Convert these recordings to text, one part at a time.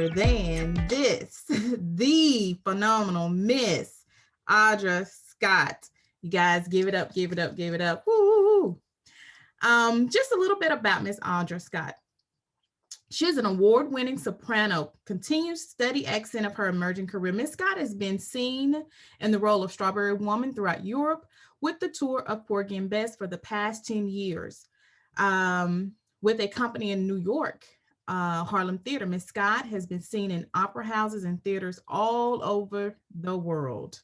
other than this, the phenomenal Miss Audra Scott. You guys give it up, give it up, give it up. Woo! Just a little bit about Miss Audra Scott. She is an award-winning soprano, continues steady accent of her emerging career. Miss Scott has been seen in the role of Strawberry Woman throughout Europe with the tour of Porgy and Bess for the past 10 years. With a company in New York, Harlem Theater, Miss Scott has been seen in opera houses and theaters all over the world.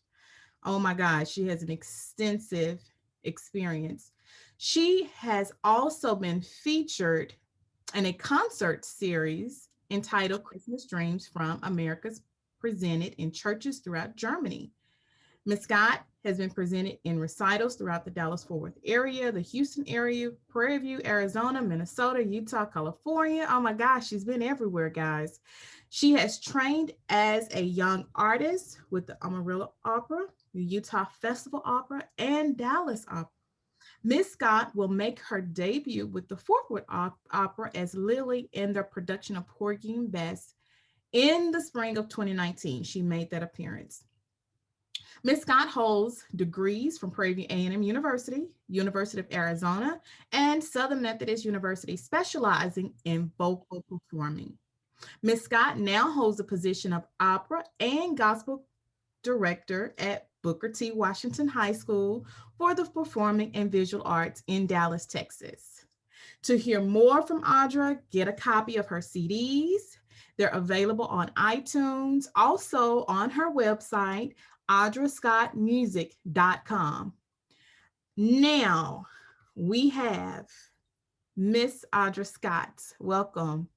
Oh my God, she has an extensive experience. She has also been featured in a concert series entitled Christmas Dreams from America's, presented in churches throughout Germany. Miss Scott has been presented in recitals throughout the Dallas-Fort Worth area, the Houston area, Prairie View, Arizona, Minnesota, Utah, California. Oh my gosh, she's been everywhere, guys. She has trained as a young artist with the Amarillo Opera, the Utah Festival Opera, and Dallas Opera. Miss Scott will make her debut with the Fort Worth Opera as Lily in their production of Porgy and Bess in the spring of 2019. She made that appearance. Miss Scott holds degrees from Prairie View A&M University, University of Arizona, and Southern Methodist University, specializing in vocal performing. Miss Scott now holds the position of opera and gospel director at Booker T. Washington High School for the Performing and Visual Arts in Dallas, Texas. To hear more from Audra, get a copy of her CDs. They're available on iTunes, also on her website, audrascottmusic.com. Now we have Miss Audra Scott. Welcome.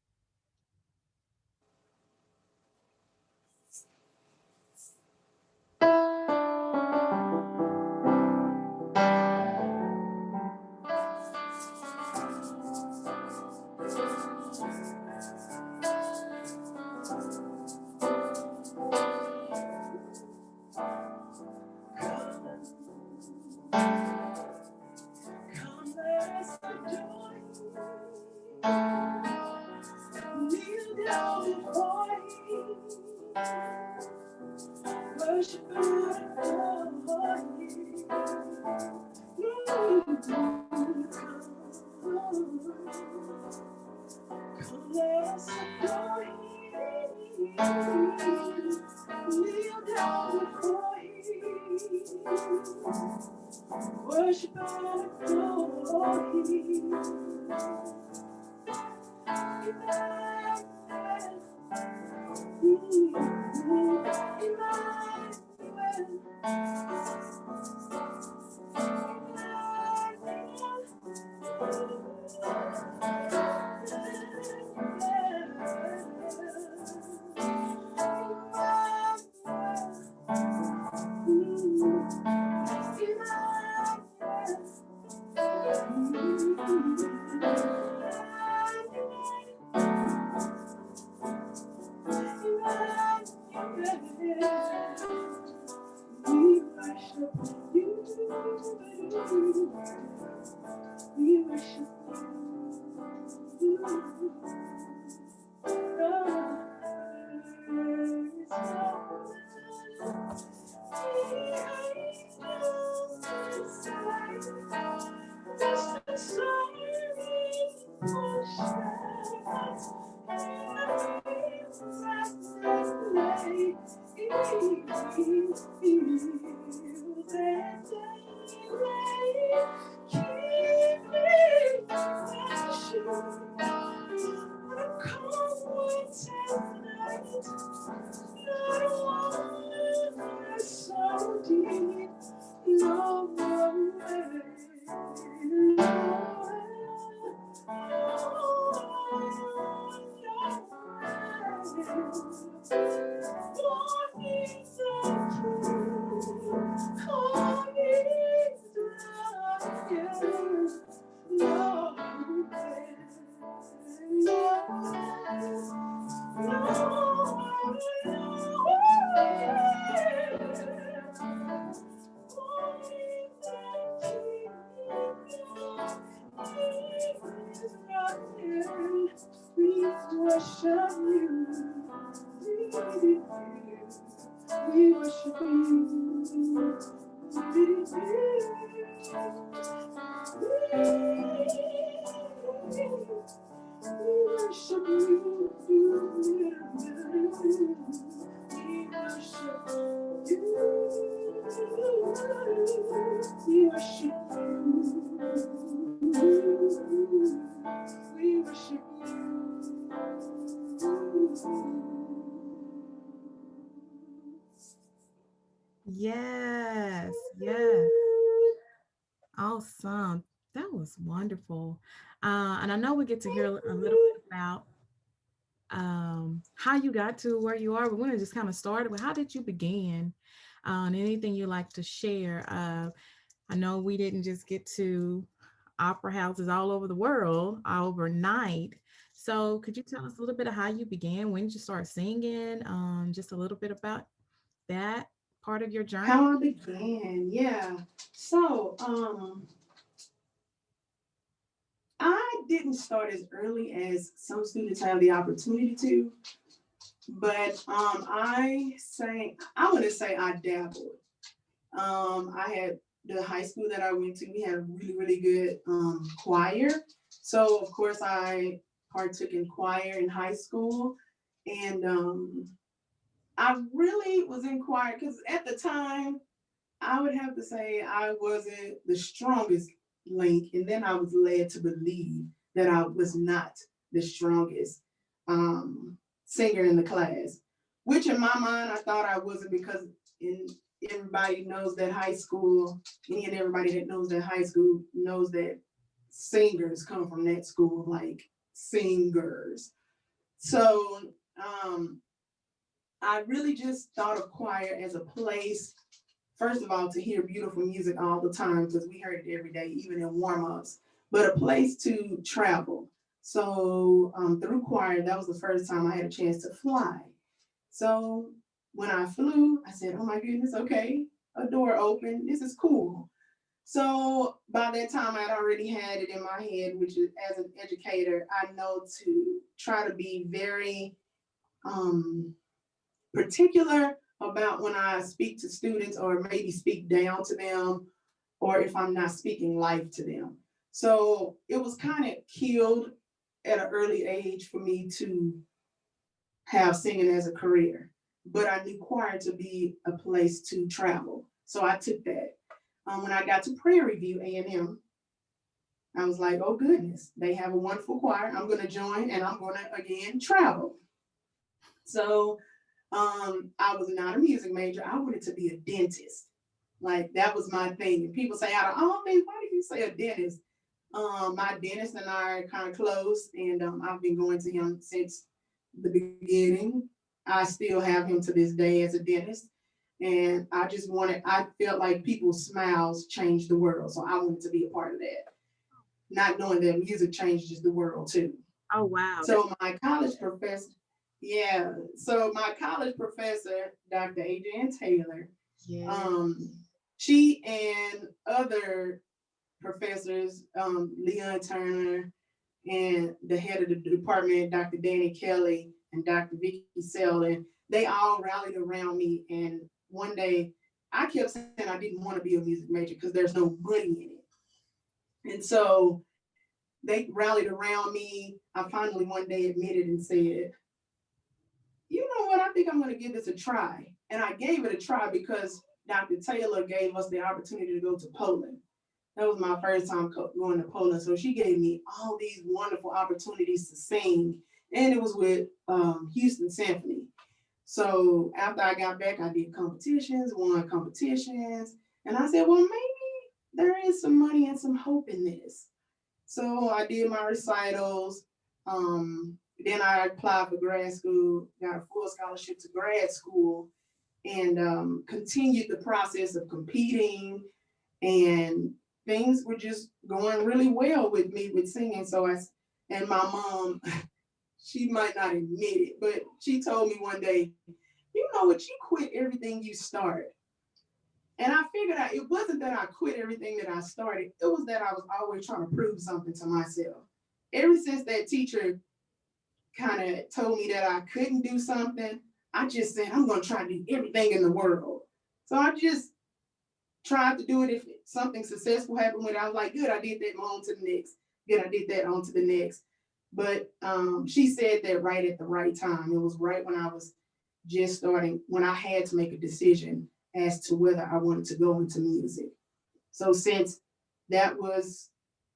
We worship you. We worship you. We worship you. We worship you. We worship Yes, yes. Awesome. That was wonderful. And I know we get to hear a little bit about how you got to where you are. We're going to just kind of start with how did you begin? And anything you like to share. I know we didn't just get to opera houses all over the world overnight. So could you tell us a little bit of how you began? When did you start singing? Just a little bit about that part of your journey. how I began. Yeah. So, I didn't start as early as some students have the opportunity to, but I want to say I dabbled. I had the high school that I went to, we had a really, really good choir. So, of course, I partook in choir in high school. And I really was in choir because at the time, I would have to say I wasn't the strongest link. And then I was led to believe that I was not the strongest um, singer in the class, which in my mind, I thought I wasn't because in everybody knows that high school, any and everybody that knows that high school knows that singers come from that school, like singers. So um, I really just thought of choir as a place, first of all, to hear beautiful music all the time because we heard it every day, even in warm ups, but a place to travel. So through choir, that was the first time I had a chance to fly. So when I flew, I said, oh my goodness, okay, a door open. This is cool. So by that time, I'd already had it in my head, which is as an educator, I know to try to be very um, particular about when I speak to students or maybe speak down to them or if I'm not speaking life to them. So it was kind of killed at an early age for me to have singing as a career, but I knew choir to be a place to travel. So I took that. When I got to Prairie View A&M, I was like, oh goodness, they have a wonderful choir. I'm going to join and I'm going to again travel. So I was not a music major. I wanted to be a dentist. Like that was my thing. And people say, out of all things, why do you say a dentist? My dentist and I are kind of close, and I've been going to him since the beginning. I still have him to this day as a dentist. And I felt like people's smiles changed the world. So I wanted to be a part of that, not knowing that music changes the world too. Oh wow, that's So my college professor, yeah. So my college professor, Dr. Adrienne Taylor, yeah. um, she and other professors, Leon Turner, and the head of the department, Dr. Danny Kelly and Dr. Vicky Selden, they all rallied around me. And one day I kept saying I didn't want to be a music major because there's no money in it. And so they rallied around me. I finally one day admitted and said, you know what, I think I'm going to give this a try. And I gave it a try because Dr. Taylor gave us the opportunity to go to Poland. That was my first time going to Poland. So she gave me all these wonderful opportunities to sing. And it was with Houston Symphony. So after I got back, I did competitions, won competitions. And I said, well, maybe there is some money and some hope in this. So I did my recitals. Then I applied for grad school, got a full scholarship to grad school, and continued the process of competing. And things were just going really well with me with singing. And my mom, she might not admit it, but she told me one day, you know what, you quit everything you started. And I figured out it wasn't that I quit everything that I started, it was that I was always trying to prove something to myself. Ever since that teacher kind of told me that I couldn't do something, I just said, I'm going to try to do everything in the world. So I just tried to do it. If something successful happened with it, I was like, good, I did that, on to the next. Good, I did that, on to the next. But she said that right at the right time. It was right when I was just starting, when I had to make a decision as to whether I wanted to go into music. So since that was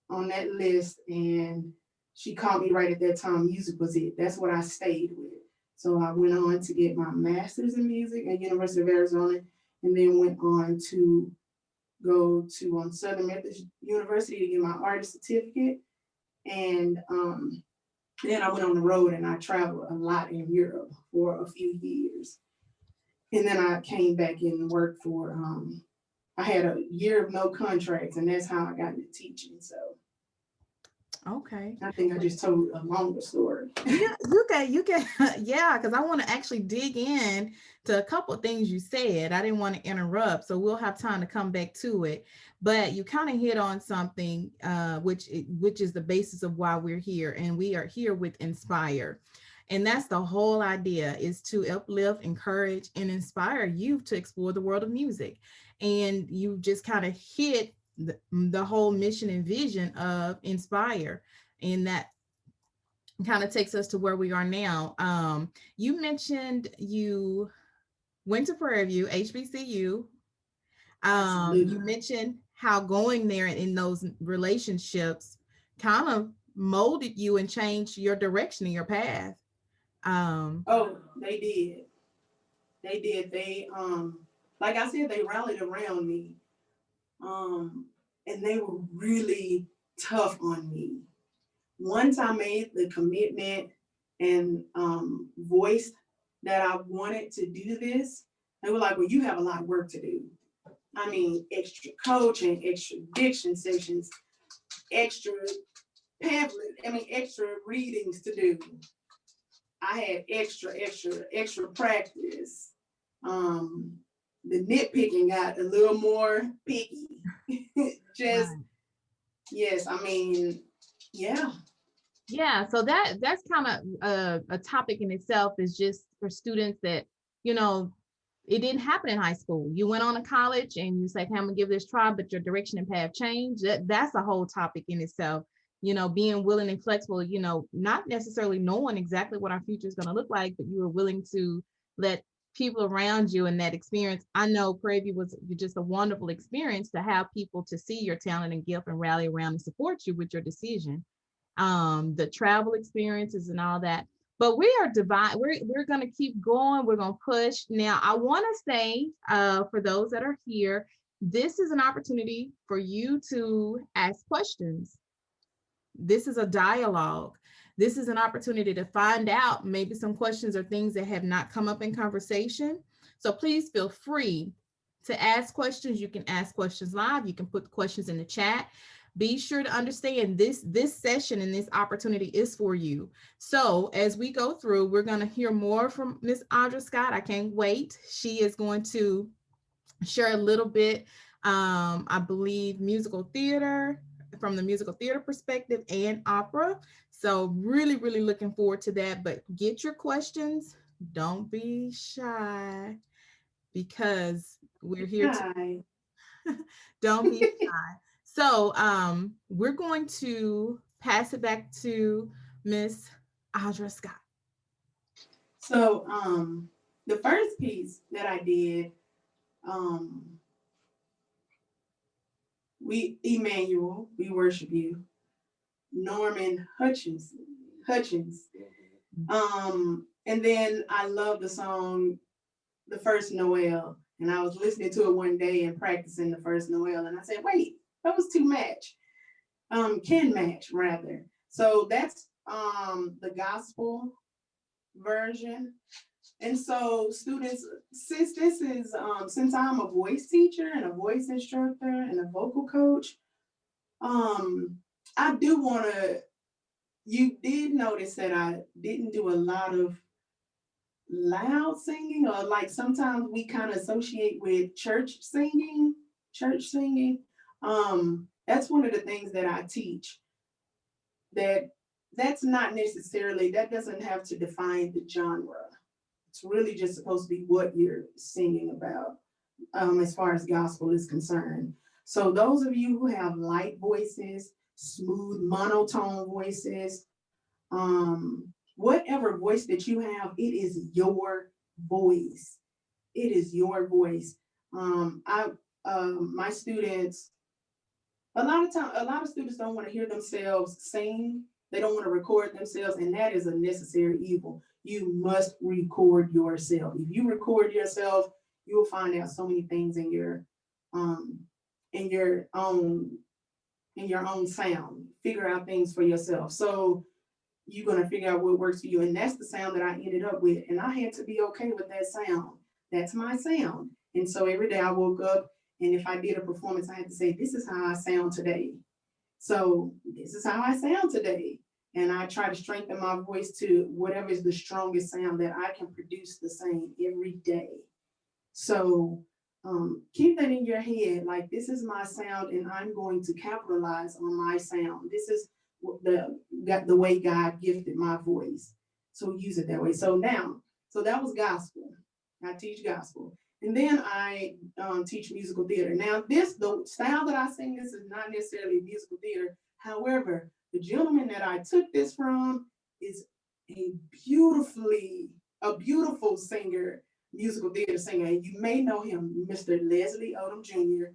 on that list and she called me right at that time, music was it. That's what I stayed with. So I went on to get my master's in music at University of Arizona, and then went on to go to Southern Methodist University to get my artist certificate. And then I went on the road and I traveled a lot in Europe for a few years. And then I came back and worked for, I had a year of no contracts, and that's how I got into teaching. So Okay. I think I just told a longer story. Yeah, you can, yeah, because I want to actually dig in to a couple of things you said. I didn't want to interrupt, so we'll have time to come back to it. But you kind of hit on something, which is the basis of why we're here, and we are here with Inspire. And that's the whole idea, is to uplift, encourage, and inspire youth to explore the world of music. And you just kind of hit the whole mission and vision of Inspire. And that kind of takes us to where we are now. You mentioned you went to Prairie View, HBCU. You mentioned how going there in those relationships kind of molded you and changed your direction and your path. Oh, they did. They did. They like I said, they rallied around me. And they were really tough on me. Once I made the commitment and voiced that I wanted to do this, they were like, well, you have a lot of work to do. I mean, extra coaching, extra diction sessions, extra pamphlet, extra readings to do. I had extra practice. The nitpicking got a little more picky. Just, right. Yes, yeah. Yeah, so that's kind of a topic in itself, is just for students that, you know, it didn't happen in high school. You went on to college and you say, hey, I'm gonna give this a try, but your direction and path changed. That's a whole topic in itself. You know, being willing and flexible, you know, not necessarily knowing exactly what our future is going to look like, but you were willing to let people around you and that experience. I know Prairie View was just a wonderful experience to have people to see your talent and gift and rally around and support you with your decision. The travel experiences and all that. But we are divine. We're going to keep going. We're going to push. Now, I want to say, for those that are here, this is an opportunity for you to ask questions. This is a dialogue. This is an opportunity to find out maybe some questions or things that have not come up in conversation. So please feel free to ask questions. You can ask questions live. You can put questions in the chat. Be sure to understand this session and this opportunity is for you. So as we go through, we're going to hear more from Miss Audra Scott. I can't wait. She is going to share a little bit, I believe, musical theater, from the musical theater perspective, and opera. So really, really looking forward to that. But get your questions. Don't be shy, because we're here to don't be shy. So we're going to pass it back to Miss Audra Scott. So the first piece that I did, Emmanuel, we worship you, Norman Hutchins. And then I love the song, The First Noel. And I was listening to it one day and practicing The First Noel. And I said, wait, those two match. Can match, rather. So that's the gospel version. And so students, since this is, since I'm a voice teacher and a voice instructor and a vocal coach, I do want to, you did notice that I didn't do a lot of loud singing, or like sometimes we kind of associate with church singing. That's one of the things that I teach, that's not necessarily, that doesn't have to define the genre it's really just supposed to be what you're singing about, as far as gospel is concerned. So those of you who have light voices, smooth monotone voices, whatever voice that you have, it is your voice. It is your voice. I My students, a lot of students don't want to hear themselves sing. They don't want to record themselves, and that is a necessary evil. You must record yourself. If you record yourself, you will find out so many things um in your own in your own sound. Figure out things for yourself. So you're gonna figure out what works for you. And that's the sound that I ended up with. And I had to be okay with that sound. That's my sound. And so every day I woke up, and if I did a performance, I had to say, this is how I sound today. So this is how I sound today. And I try to strengthen my voice to whatever is the strongest sound that I can produce the same every day. So keep that in your head. Like, this is my sound, and I'm going to capitalize on my sound. This is the way God gifted my voice. So use it that way. So now, so that was gospel. I teach gospel. And then I teach musical theater. Now, the style that I sing, this is not necessarily musical theater. However, the gentleman that I took this from is a beautiful singer, musical theater singer. And you may know him, Mr. Leslie Odom Jr.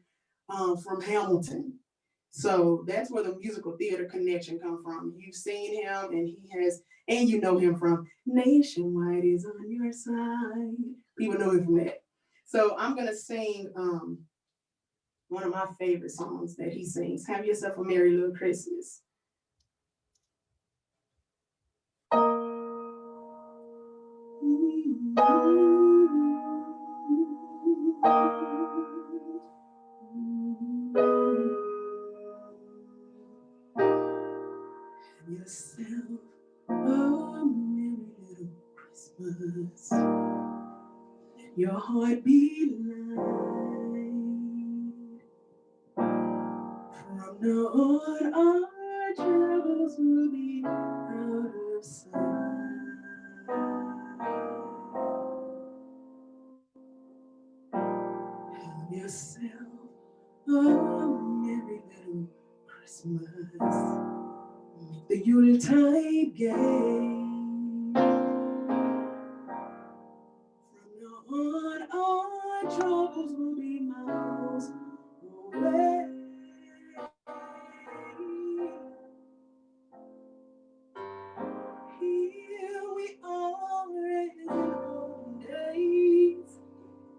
From Hamilton. So that's where the musical theater connection come from. You've seen him, and you know him from Nationwide is on Your Side. People know him from that. So I'm gonna sing one of my favorite songs that he sings. Have Yourself a Merry Little Christmas. Have yourself a merry little Christmas. Let your heart be light. From now on, our troubles will be out of sight. Have yourself a merry little Christmas. Make the Yuletide gay. From now on, our troubles will be miles away. Here we are in golden days,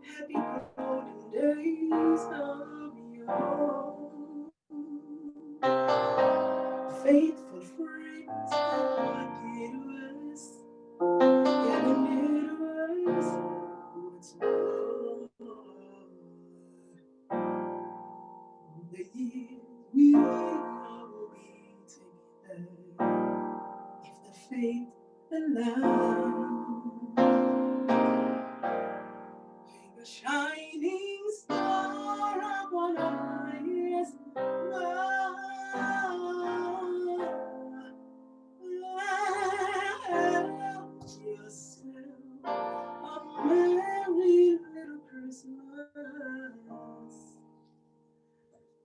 happy golden days of yore. Faithful friends that give us, gathered to us once more. The years we all will be together, if the faith allows. Hang a shining star upon our highest mountain. Have yourself a merry little Christmas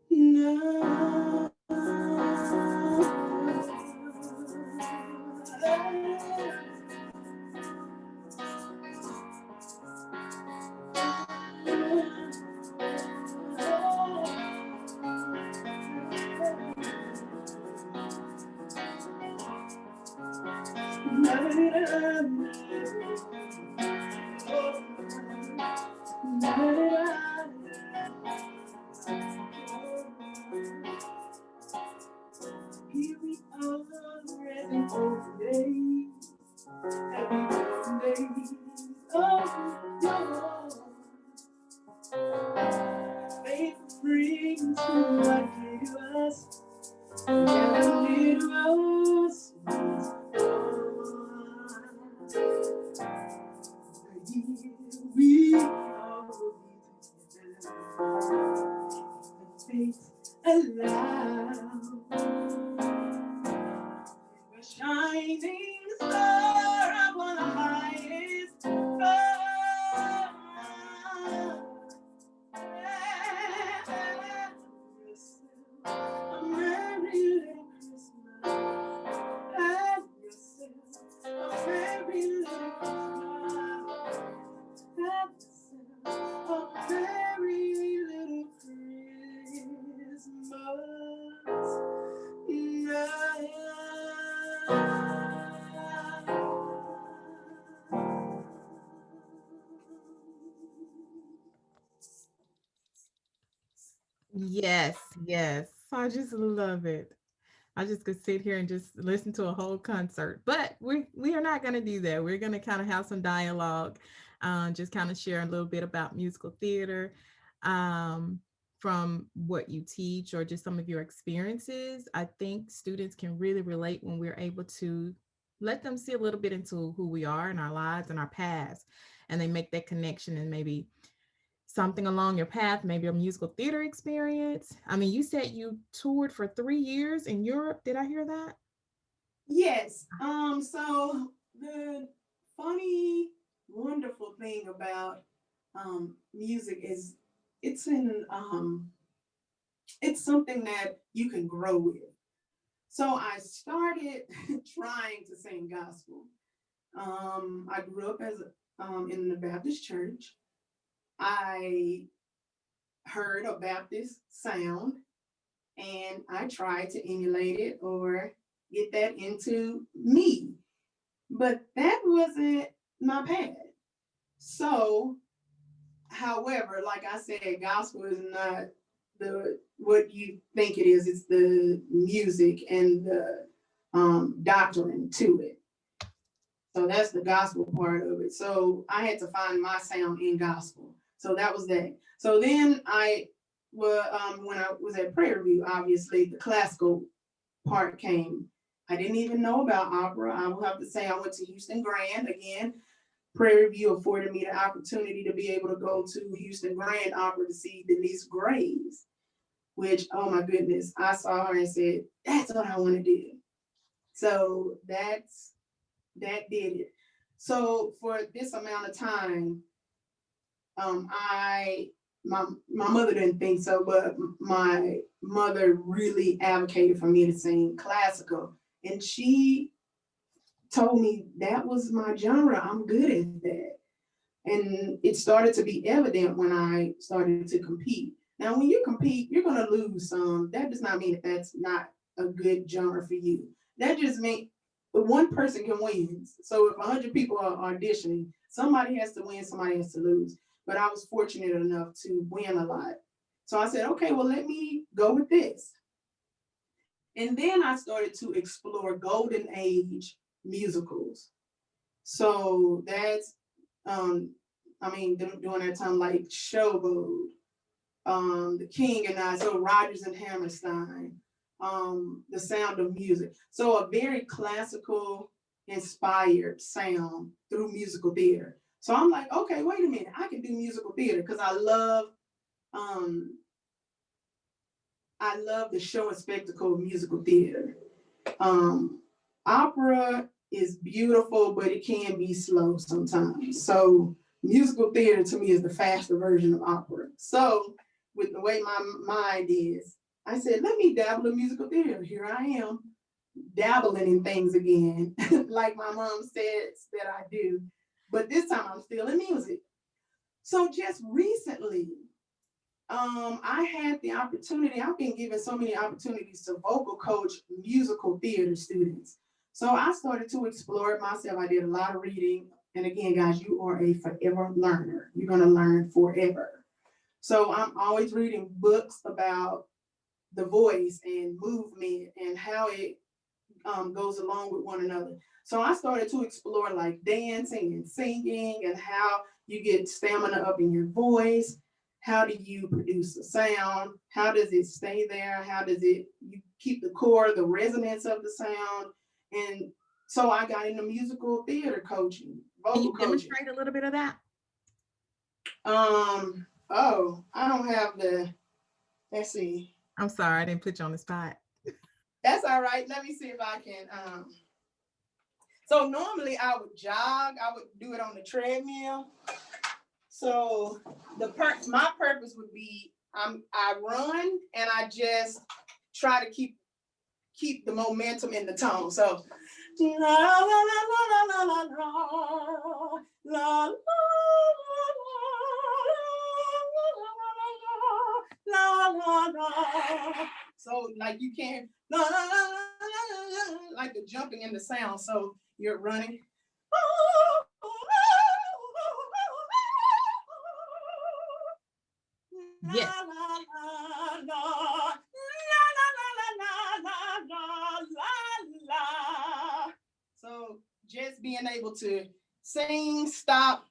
now. Here we are, happy golden days, happy golden days of yore. Faithful friends who God gave us, gathered to us once more. The year we all will be together, the fates allow. A shining star upon the highest mountain. Yes, yes. I just love it. I just could sit here and just listen to a whole concert, but we are not going to do that. We're going to kind of have some dialogue, just kind of share a little bit about musical theater, um, from what you teach or just some of your experiences. I think students can really relate when we're able to let them see a little bit into who we are in our lives and our past, and they make that connection and maybe something along your path, maybe a musical theater experience. I mean, you said you toured for 3 years in Europe. Did I hear that? Yes. So the funny, wonderful thing about music is it's in it's something that you can grow with. So I started trying to sing gospel. I grew up as in the Baptist church. I heard a Baptist sound and I tried to emulate it or get that into me. But that wasn't my path. So, however, like I said, gospel is not the what you think it is. It's the music and the doctrine to it. So that's the gospel part of it. So I had to find my sound in gospel. So that was that. So then when I was at prayer review, obviously the classical part came. I didn't even know about opera. I will have to say I went to Houston Grand again. Prayer review afforded me the opportunity to be able to go to Houston Grand Opera to see Denise Graves, which, oh my goodness, I saw her and said, that's what I want to do. So that did it. So for this amount of time, I my mother didn't think so, but my mother really advocated for me to sing classical, and she told me that was my genre. I'm good at that. And it started to be evident when I started to compete. Now, when you compete, you're going to lose some. That does not mean that that's not a good genre for you. That just means one person can win. So if 100 people are auditioning, somebody has to win, somebody has to lose. But I was fortunate enough to win a lot. So I said, okay, well, let me go with this. And then I started to explore golden age musicals. So that's I mean, during that time, like Showboat, The King and I, so Rodgers and Hammerstein, The Sound of Music. So a very classical inspired sound through musical theater. So I'm like, okay, wait a minute, I can do musical theater because um, I love the show and spectacle of musical theater. Um, Opera is beautiful, but it can be slow sometimes. So musical theater to me is the faster version of opera. So with the way my mind is, I said, let me dabble in musical theater. Here I am dabbling in things again, like my mom says that I do. But this time I'm still in music. So just recently, I had the opportunity, I've been given so many opportunities to vocal coach musical theater students. So I started to explore it myself. I did a lot of reading. And again, guys, you are a forever learner. You're going to learn forever. So I'm always reading books about the voice and movement and how it goes along with one another. So I started to explore like dancing and singing and how you get stamina up in your voice. How do you produce a sound? How does it stay there? How does it you keep the core, the resonance of the sound? And so I got into musical theater coaching, Can vocal you coaching. demonstrate a little bit of that? Oh, I don't have the, let's see. I'm sorry, I didn't put you on the spot. That's all right. Let me see if I can so normally I would jog, I would do it on the treadmill. So my purpose would be I run and I just try to keep the momentum in the tone. So la la la la la la la la la la la. So like you can't la la la la like the jumping in the sound. So you're running. Yes. just being able to sing, stop,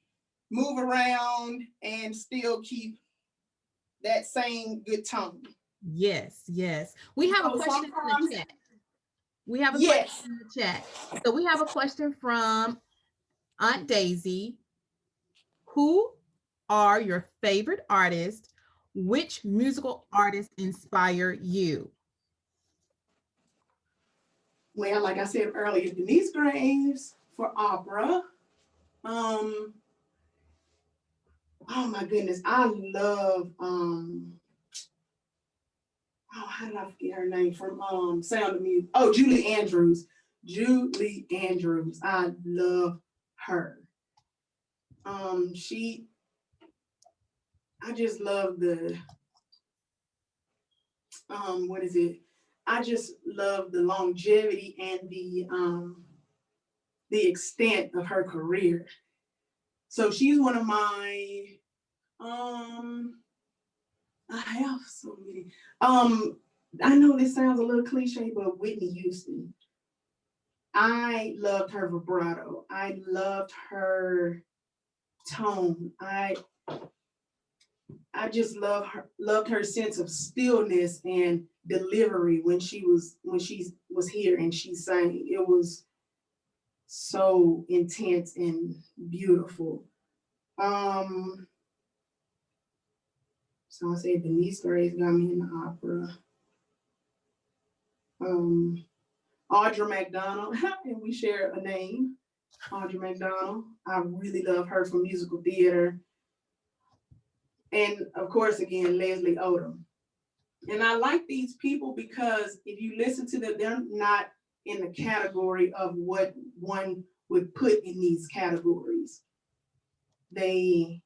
move around, and still keep that same good tone. Yes, yes. We have a So question in the sometimes, chat. We have a question yes. in the chat. So we have a question from Aunt Daisy. Who are your favorite artists? Which musical artists inspire you? Well, like I said earlier, Denise Graves for opera. Um, oh my goodness, I love oh, how did I forget her name from Sound of Music? Oh, Julie Andrews. Julie Andrews. I love her. She I just love the what is it? I just love the longevity and the extent of her career. So she's one of my I have so many. I know this sounds a little cliche, but Whitney Houston. I loved her vibrato. I loved her tone. I just loved her sense of stillness and delivery when she was here and she sang. It was so intense and beautiful. So I say Denise Grace got me in the opera. Um, Audra McDonald, and we share a name. Audra McDonald. I really love her from musical theater. And of course, again, Leslie Odom. And I like these people because if you listen to them, they're not in the category of what one would put in these categories. They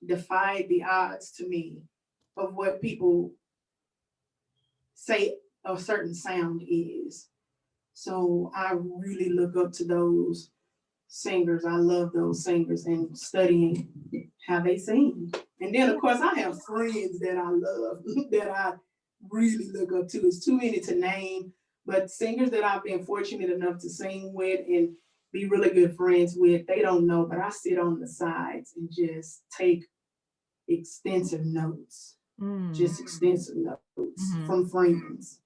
defied the odds to me of what people say a certain sound is. So I really look up to those singers. I love those singers and studying how they sing. And then, of course, I have friends that I love that I really look up to. It's too many to name, but singers that I've been fortunate enough to sing with and be really good friends with, they don't know, but I sit on the sides and just take extensive notes, just extensive notes from friends.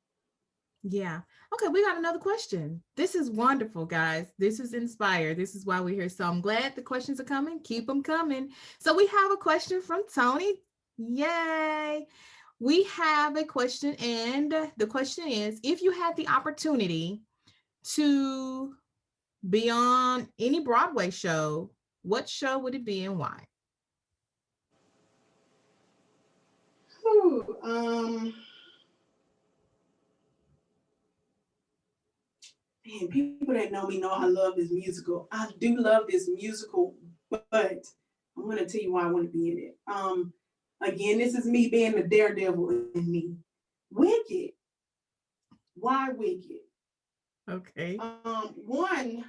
Yeah. Okay, we got another question. This is wonderful, guys. This is inspired. This is why we're here. So I'm glad the questions are coming. Keep them coming. So we have a question from Tony. Yay. We have a question, and the question is, if you had the opportunity to be on any Broadway show, what show would it be and why? Whew, man, people that know me know I love this musical. I do love this musical, but I'm gonna tell you why I want to be in it. Again, this is me being the daredevil in me. Wicked. Why Wicked? Okay. One,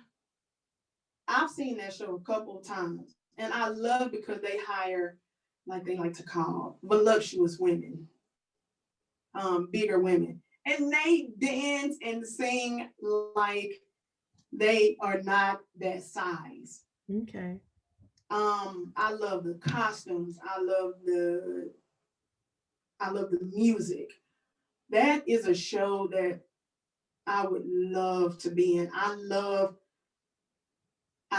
I've seen that show a couple of times, and I love because they hire, like they like to call, voluptuous women, bigger women, and they dance and sing like they are not that size. Okay. I love the costumes. I love the music. That is a show that I would love to be in. I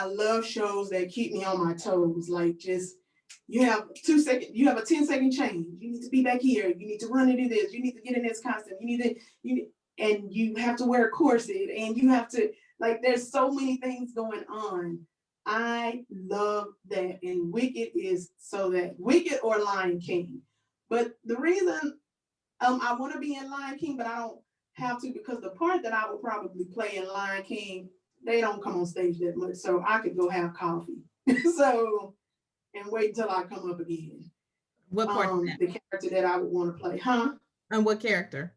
love shows that keep me on my toes. Like just you have 2 seconds, you have a 10-second change. You need to be back here. You need to run into this. You need to get in this costume. And you have to wear a corset and you have to like there's so many things going on. I love that. And Wicked is so that Wicked or Lion King. But the reason I want to be in Lion King, but I don't have to because the part that I would probably play in Lion King, they don't come on stage that much. So I could go have coffee. So and wait until I come up again. What part is that? The character that I would want to play, huh? And what character?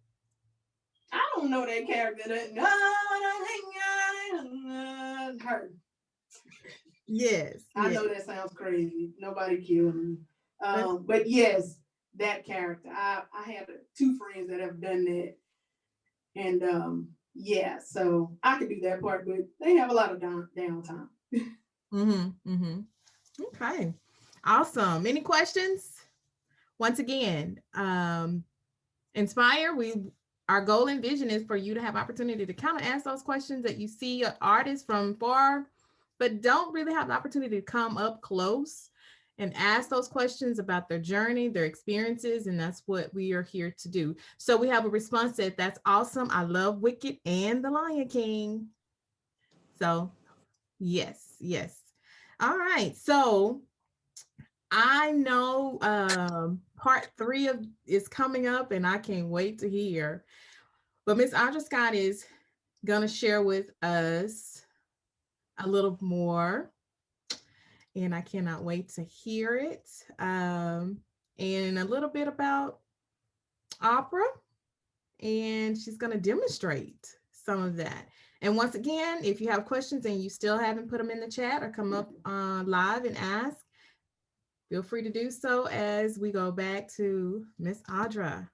I don't know that character. Her. Yes. I Yes. know that sounds crazy. Nobody killed me. That's But yes, that character. I had 2 friends that have done that. And Yeah, so I could do that part, but they have a lot of downtime. Okay. Awesome. Any questions? Once again, Inspire, our goal and vision is for you to have opportunity to kind of ask those questions that you see artists from far, but don't really have the opportunity to come up close and ask those questions about their journey, their experiences, and that's what we are here to do. So we have a response that that's awesome. I love Wicked and The Lion King. So yes, yes. All right. So I know part three of is coming up, and I can't wait to hear. But Miss Audra Scott is gonna share with us a little more, and I cannot wait to hear it. And a little bit about opera, and she's gonna demonstrate some of that. And once again, if you have questions and you still haven't put them in the chat or come up live and ask, feel free to do so as we go back to Miss Audra.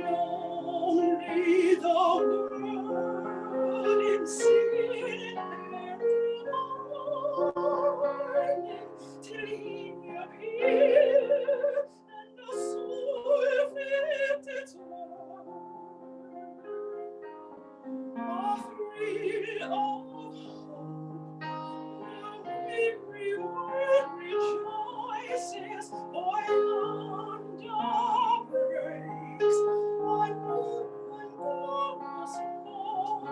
Lonely the world in sin morning, till he appeared, and the soul felt its worth, a thrill of hope. Every word rejoices, for yonder breaks a new and glorious morn. All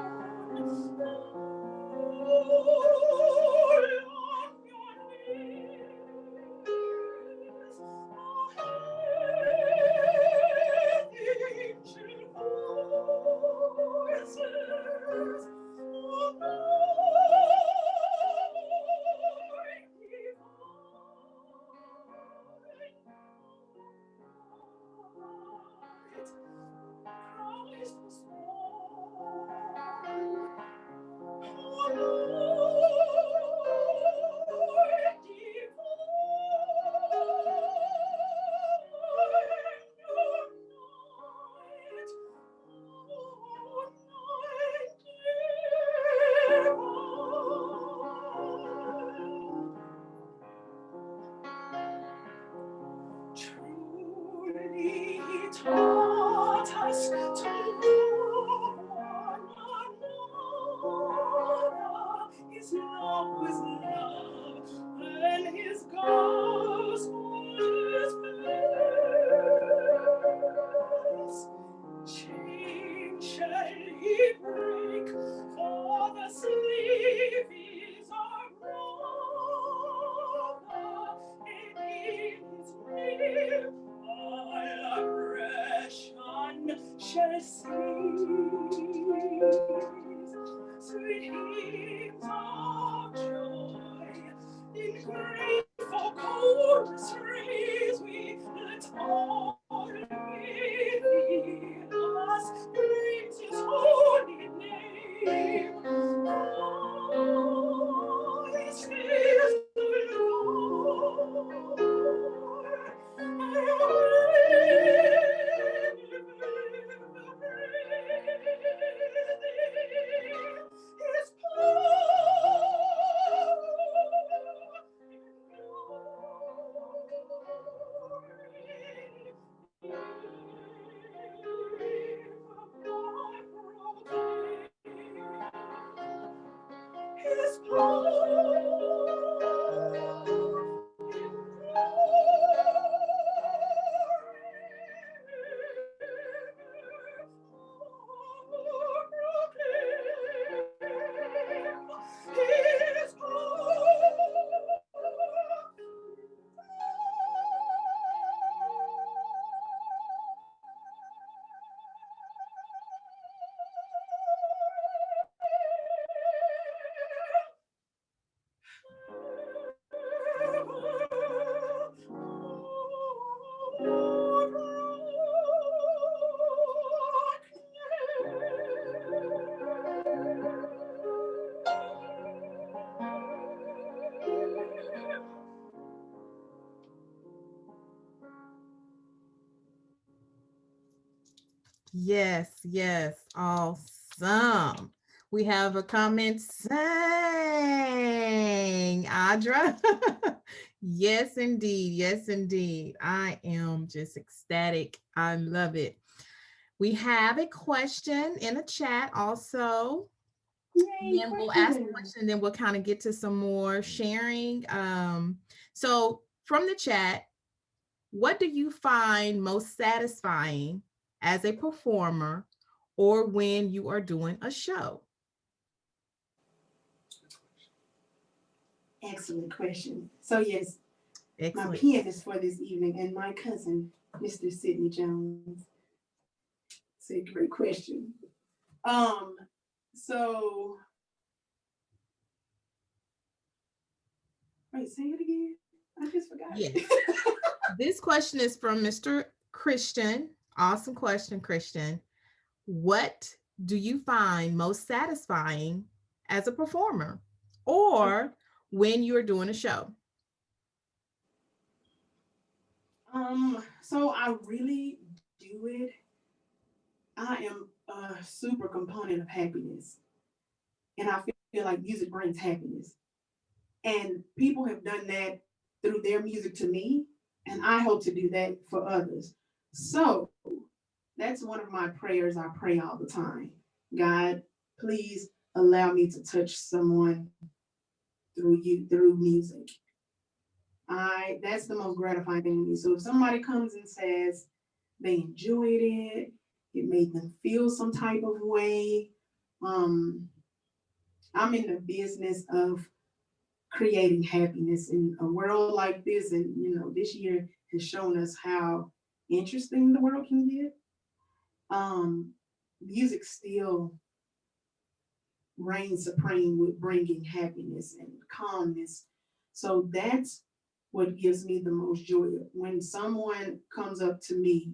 on your knees, ancient voices, truly he taught us to love one another. His love was love, and his gospel is peace. Chain shall he break, for the slave is our brother, and in his name all oppression shall cease. Sweet hymns of joy in grateful chorus raise we, let all within us praise his holy name. Christ is the Lord. His Yes, yes, awesome. We have a comment saying, Audra. Yes, indeed. Yes, indeed. I am just ecstatic. I love it. We have a question in the chat also. Yay, Then we'll ask the question. question, then we'll kind of get to some more sharing. So from the chat, what do you find most satisfying as a performer or when you are doing a show? Excellent question. So yes, my Excellent. pianist for this evening and my cousin, Mr. Sidney Jones, said great question. Um, so wait, say it again. I just forgot Yes. it. This question is from Mr. Christian. Awesome question, Christian. What do you find most satisfying as a performer or when you're doing a show? So I really do it. I am a super component of happiness, and I feel like music brings happiness. And people have done that through their music to me, and I hope to do that for others. So that's one of my prayers. I pray all the time. God, please allow me to touch someone through music. I That's the most gratifying thing to me. So if somebody comes and says they enjoyed it, it made them feel some type of way. Um, I'm in the business of creating happiness in a world like this, and this year has shown us how interesting the world can get. Um, Music still reigns supreme with bringing happiness and calmness. So that's what gives me the most joy when someone comes up to me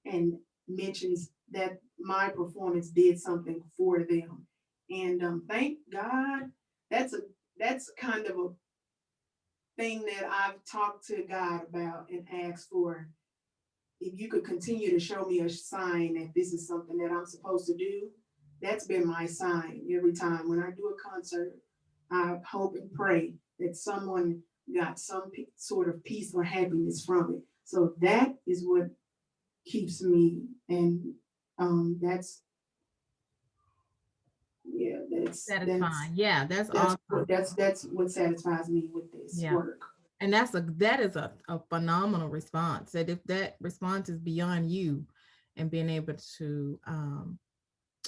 and mentions that my performance did something for them. And thank God, that's a that's kind of a thing that I've talked to God about and asked for. If you could continue to show me a sign that this is something that I'm supposed to do, that's been my sign every time. When I do a concert, I hope and pray that someone got some sort of peace or happiness from it. So that is what keeps me, and that's yeah, Satisfying. Yeah, that's that's awesome. that's what satisfies me with this Yeah. work. And that is a phenomenal response. That if that response is beyond you and being able to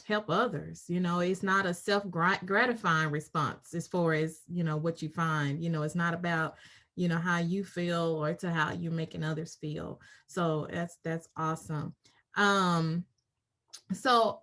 help others, it's not a self-gratifying response as far as, what you find, it's not about, how you feel or to how you're making others feel. So that's awesome. Um, so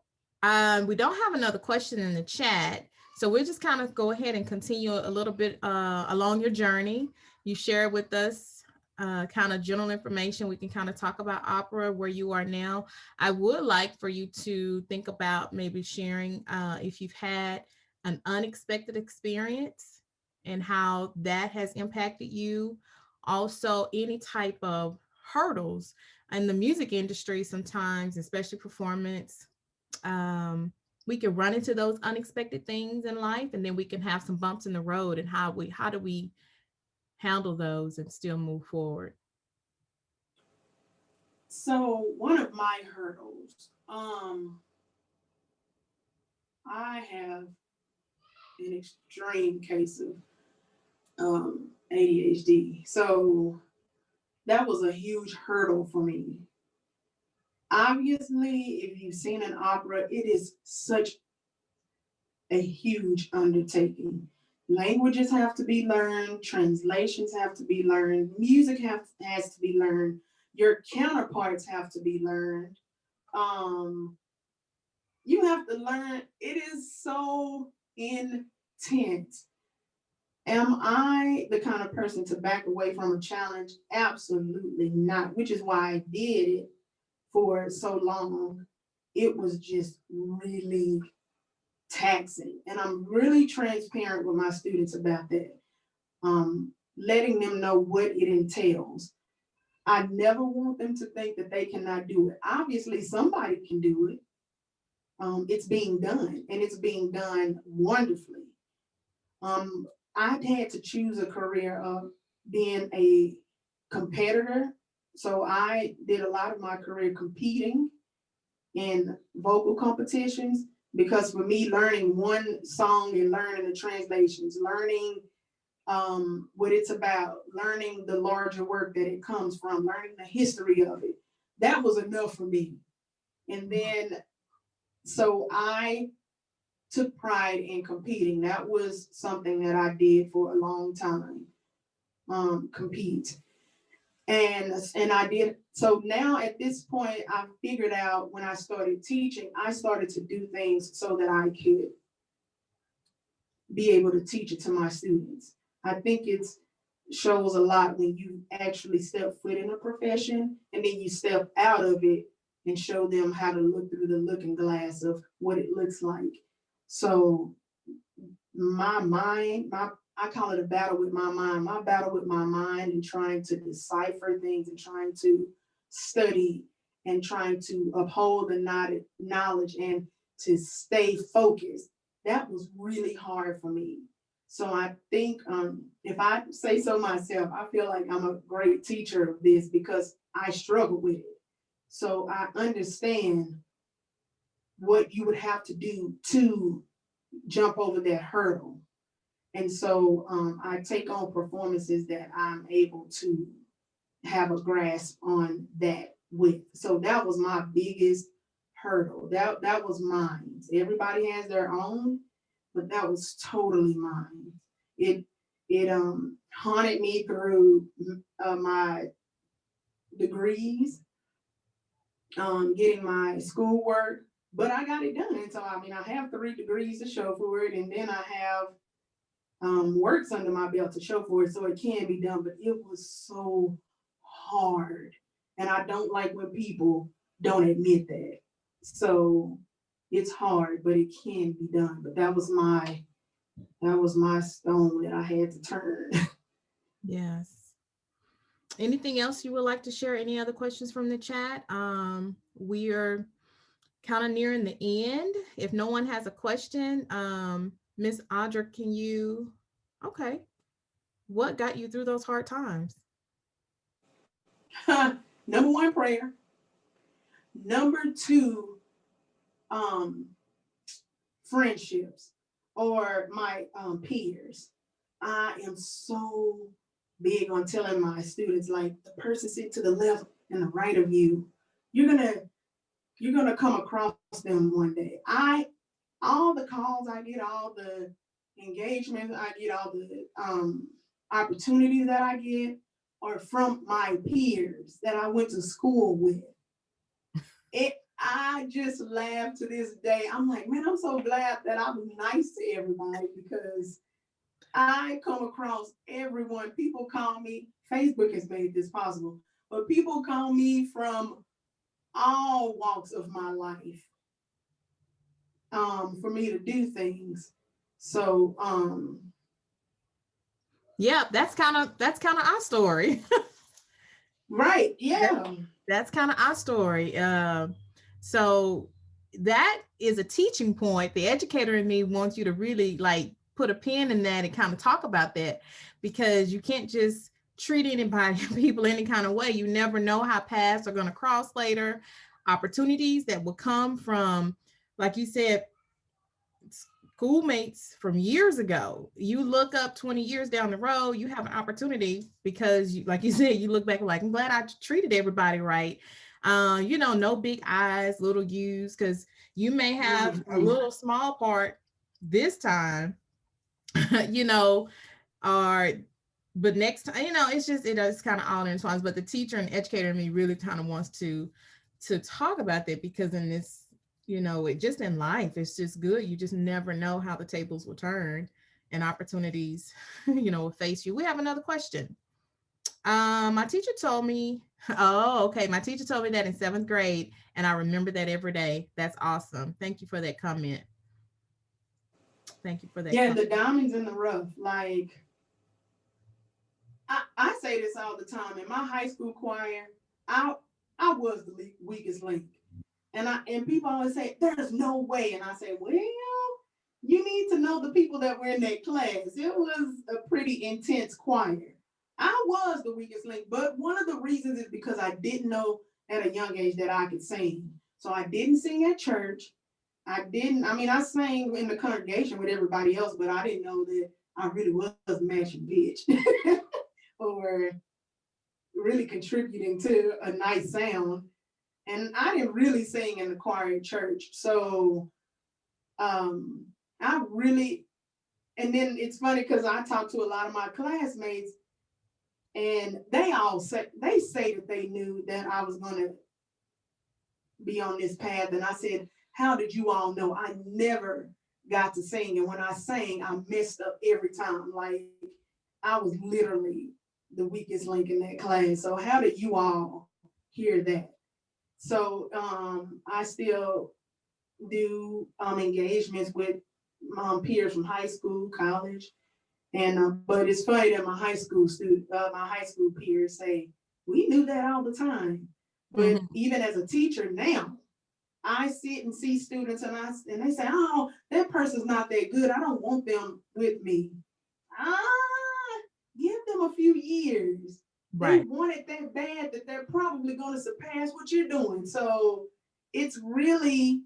we don't have another question in the chat. So we'll just kind of go ahead and continue a little bit along your journey. You share with us kind of general information. We can kind of talk about opera, where you are now. I would like for you to think about maybe sharing if you've had an unexpected experience and how that has impacted you. Also, any type of hurdles in the music industry sometimes, especially performance, um, we can run into those unexpected things in life, and then we can have some bumps in the road, and how do we handle those and still move forward. So one of my hurdles, I have an extreme case of ADHD. So that was a huge hurdle for me. Obviously, if you've seen an opera, it is such a huge undertaking. Languages have to be learned, translations have to be learned, has to be learned, your counterparts have to be learned. Um, you have to learn. It is so intense. Am I the kind of person to back away from a challenge? Absolutely not, which is why I did it for so long. It was just really taxing. And I'm really transparent with my students about that, letting them know what it entails. I never want them to think that they cannot do it. Obviously, somebody can do it. It's being done, and it's being done wonderfully. Um, I had to choose a career of being a competitor. So I did a lot of my career competing in vocal competitions, because for me, learning one song and learning the translations, learning what it's about, learning the larger work that it comes from, learning the history of it, that was enough for me. And then, so I took pride in competing. That was something that I did for a long time, compete. And I did. So now at this point, I figured out, when I started teaching, I started to do things so that I could be able to teach it to my students. I think it's shows a lot when you actually step foot in a profession and then you step out of it and show them how to look through the looking glass of what it looks like. So my mind, I call it a battle with my mind. My battle with my mind and trying to decipher things and trying to study and trying to uphold the knowledge and to stay focused. That was really hard for me. So I think, if I say so myself, I feel like I'm a great teacher of this because I struggle with it. So I understand what you would have to do to jump over that hurdle. And so I take on performances that I'm able to have a grasp on that with. So that was my biggest hurdle. That was mine. Everybody has their own, but that was totally mine. It haunted me through my degrees, getting my schoolwork, but I got it done. And so I mean, I have 3 degrees to show for it, and then I have works under my belt to show for it, so it can be done. But it was so hard, and I don't like when people don't admit that. So it's hard, but it can be done. But that was my stone that I had to turn. Yes. Anything else you would like to share? Any other questions from the chat? We are kind of nearing the end. If no one has a question, Miss Audra, can you? Okay. What got you through those hard times? Number one, prayer. Number two, um, friendships or my peers. I am so big on telling my students, like, the person sitting to the left and the right of you, you're gonna come across them one day. All the calls I get, all the engagements I get, all the opportunities that I get are from my peers that I went to school with. I just laugh to this day. I'm like, man, I'm so glad that I was nice to everybody, because I come across everyone. People call me, Facebook has made this possible, but people call me from all walks of my life, for me to do things. So Yeah, that's kind of our story. right, That, yeah. that's kind of our story. So that is a teaching point. The educator in me wants you to really like put a pin in that and kind of talk about that, because you can't just treat anybody, people any kind of way. You never know how paths are going to cross later. Opportunities that will come from, like you said, schoolmates from years ago. You look up 20 years down the road, you have an opportunity because, you, like you said, you look back like, I'm glad I treated everybody right. No big I's, little U's, because you may have a little small part this time, you know, or but next time, it's just it's kind of all intertwined. But the teacher and educator in me really kind of wants to talk about that, because in this, it just in life, it's just good. You just never know how the tables will turn and opportunities, will face you. We have another question. My teacher told me, oh, okay. My teacher told me that in 7th grade, and I remember that every day. That's awesome. Thank you for that comment. Thank you for that. Yeah, the diamonds in the rough. Like, I say this all the time. In my high school choir, I I was the weakest link. And people always say, there's no way. And I say, well, you need to know the people that were in that class. It was a pretty intense choir. I was the weakest link, but one of the reasons is because I didn't know at a young age that I could sing. So I didn't sing at church. I sang in the congregation with everybody else, but I didn't know that I really was mashing bitch or really contributing to a nice sound. And I didn't really sing in the choir in church. So I really, and then it's funny because I talked to a lot of my classmates and they say that they knew that I was going to be on this path. And I said, how did you all know? I never got to sing. And when I sang, I messed up every time. Like I was literally the weakest link in that class. So how did you all hear that? So I still do engagements with peers from high school, college, and but it's funny that my high school peers say we knew that all the time. But Mm-hmm. even as a teacher now, I sit and see students and they say, oh, that person's not that good. I don't want them with me. Ah, give them a few years. They Right. want it that bad that they're probably going to surpass what you're doing. So it's really,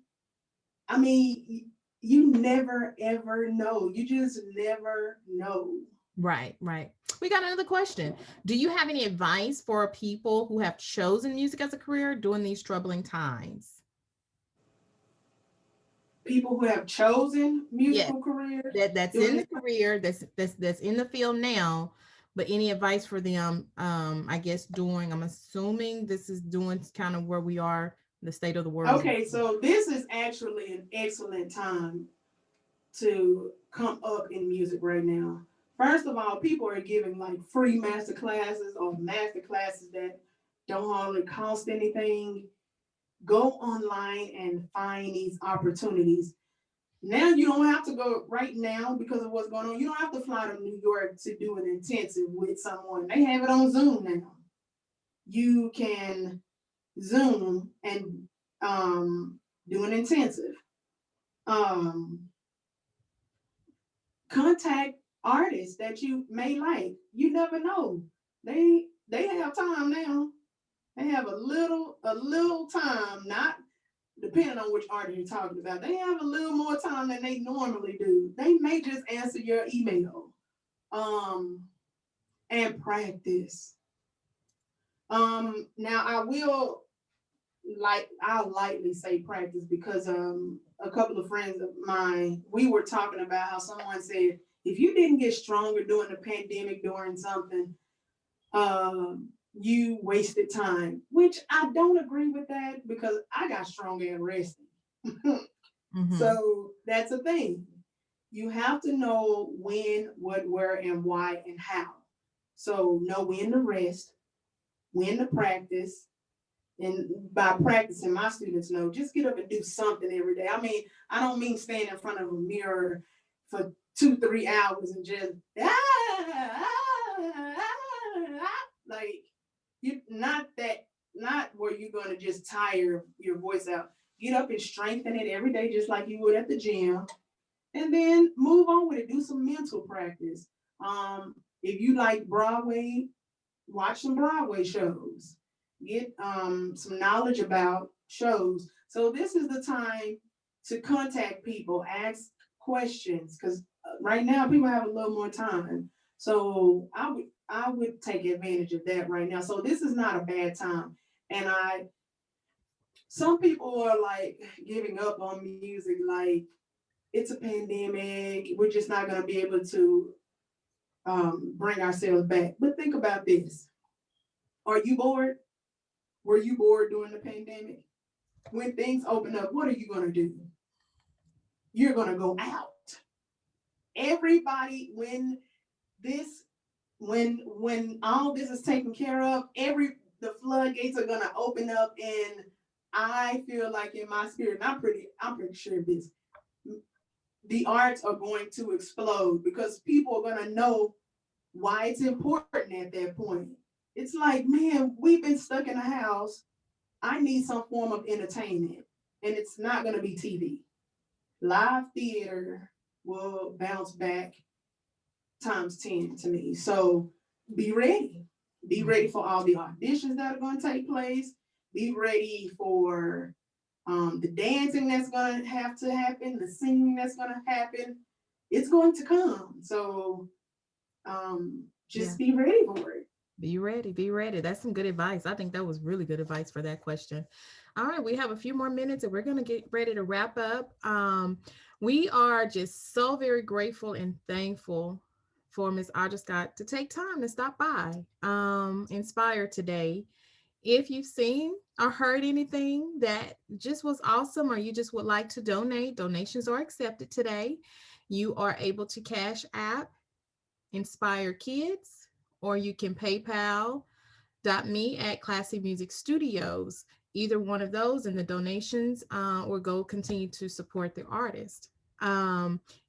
I mean, you never ever know. You just never know. Right, right. We got another question. Do you have any advice for people who have chosen music as a career during these troubling times? People who have chosen Yes, musical careers that's doing in this. the career, that's in the field now, but any advice for them, I guess doing, I'm assuming this is doing kind of where we are, the state of the world. Okay, so this is actually an excellent time to come up in music right now. First of all, people are giving like free master classes or master classes that don't hardly cost anything. Go online and find these opportunities. Now you don't have to go right now because of what's going on. You don't have to fly to New York to do an intensive with someone. They have it on Zoom now. You can Zoom and do an intensive. Um, Contact artists that you may like. You never know. They have time now. They have a little time, not depending on which artist you're talking about. They have a little more time than they normally do. They may just answer your email. Um and practice. Now I'll lightly say practice because a couple of friends of mine, we were talking about how someone said if you didn't get stronger during the pandemic during something, you wasted time, which I don't agree with that because I got stronger at resting. Mm-hmm. So that's a thing. You have to know when, what, where, and why, and how. So know when to rest, when to practice, and by practicing, my students know just get up and do something every day. I mean, I don't mean stand in front of a mirror for 2-3 hours and just like you not where you're gonna just tire your voice out. Get up and strengthen it every day, just like you would at the gym, and then move on with it. Do some mental practice. If you like Broadway, watch some Broadway shows, get some knowledge about shows. So this is the time to contact people, ask questions, because right now people have a little more time. So I would take advantage of that right now. So this is not a bad time. And some people are like giving up on music, like it's a pandemic. We're just not going to be able to bring ourselves back. But think about this. Are you bored? Were you bored during the pandemic? When things open up, what are you going to do? You're going to go out. Everybody, this, when all this is taken care of, the floodgates are going to open up, and I feel like in my spirit, and I'm pretty sure of this, the arts are going to explode because people are going to know why it's important at that point. It's like, man, we've been stuck in a house. I need some form of entertainment, and it's not going to be TV. Live theater will bounce back times 10 to me. So be ready. Be ready for all the auditions that are going to take place. Be ready for the dancing that's going to have to happen, the singing that's going to happen. It's going to come. So Yeah. just be ready for it. Be ready. Be ready. That's some good advice. I think that was really good advice for that question. All right, we have a few more minutes and we're going to get ready to wrap up. We are just so very grateful and thankful for Miss Audra Scott to take time to stop by Inspire today. If you've seen or heard anything that just was awesome, or you just would like to donate, donations are accepted today. You are able to Cash App Inspire Kids, or you can PayPal.me at Classy Music Studios. Either one of those, and the donations will go continue to support the artist.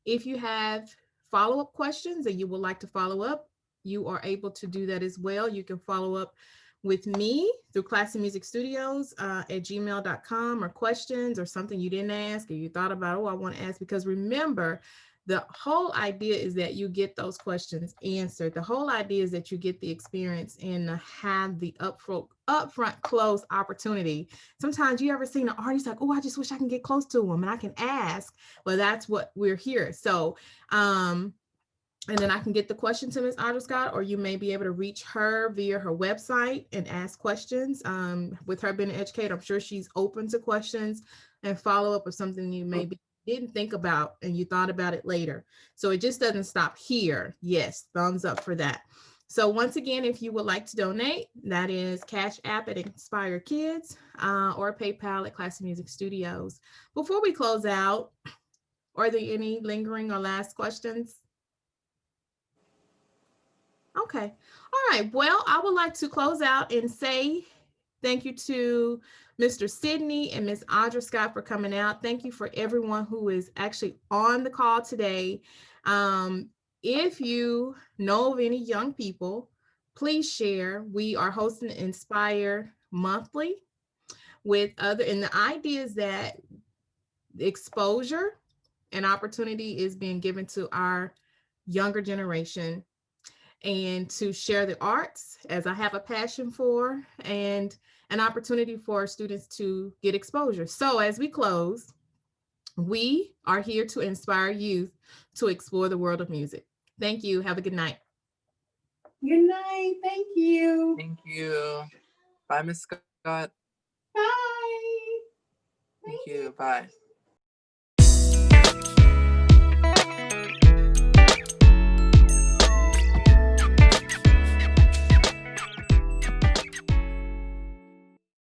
If you have follow-up questions and you would like to follow up, you are able to do that as well. You can follow up with me through Classy Music Studios at gmail.com, or questions or something you didn't ask or you thought about, oh, I want to ask. Because remember, the whole idea is that you get those questions answered. The whole idea is that you get the experience and have the upfront close opportunity. Sometimes you ever seen an artist like, oh, I just wish I can get close to them and I can ask. Well, that's what we're here. So, and then I can get the question to Ms. Audra Scott, or you may be able to reach her via her website and ask questions. With her being an educator, I'm sure she's open to questions and follow up with something you maybe didn't think about and you thought about it later. So it just doesn't stop here. Yes, thumbs up for that. So once again, if you would like to donate, that is Cash App at Inspire Kids, or PayPal at Classy Music Studios. Before we close out, are there any lingering or last questions? Okay. All right. Well, I would like to close out and say thank you to Mr. Sidney and Miss Audra Scott for coming out. Thank you for everyone who is actually on the call today. If you know of any young people, please share. We are hosting Inspire monthly with other, and the idea is that exposure and opportunity is being given to our younger generation, and to share the arts, as I have a passion for, and an opportunity for students to get exposure. So as we close, we are here to inspire youth to explore the world of music. Thank you. Have a good night. Good night. Thank you. Thank you. Bye, Miss Scott. Bye. Thank you. Bye.